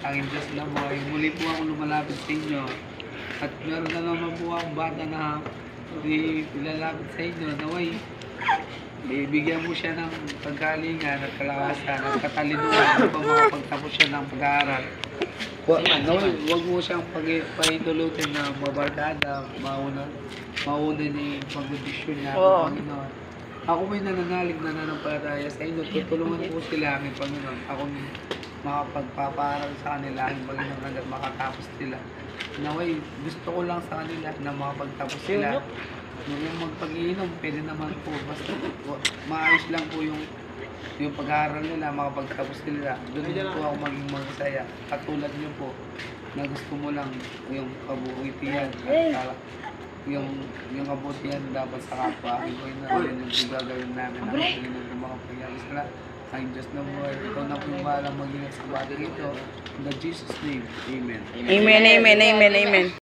Tanging Diyos na po, ay muli po ako lumalapit sa inyo. At meron na naman po ang bata na ilalapit sa inyo. Naway, bibigyan mo siya ng pagkalingan at kalakasan at katalinuhan upang makapagtapos siya ng pag-aaral. Huwag mo siyang pahintulutin na mabarkada, mauna ni pag-audition niya, Panginoon. Ako may nananalig na nanampalataya sa inyo. Tutulungan po sila aming Panginoon. Ako makapagpapaaral sa kanila aming Panginoon hanggang makatapos sila. Naway, gusto ko lang sa kanila na makapagtapos sila. Yung magpag-iinom, pwede naman po. Basta maayos lang po yung pag-aaral nila, makapagtapos nila. Doon din po ako maging masaya. Katulad niyo po, na gusto mo lang yung kabutihan at yung kabutihan dapat sa kapwa. Yung gagawin namin ang Panginoon ng mga pangyayari sila. Ang Diyos na buhay. Ikaw na po yung bahalang mag-ingat sa bagay ito. In the Jesus name, Amen. Amen, amen, amen, amen.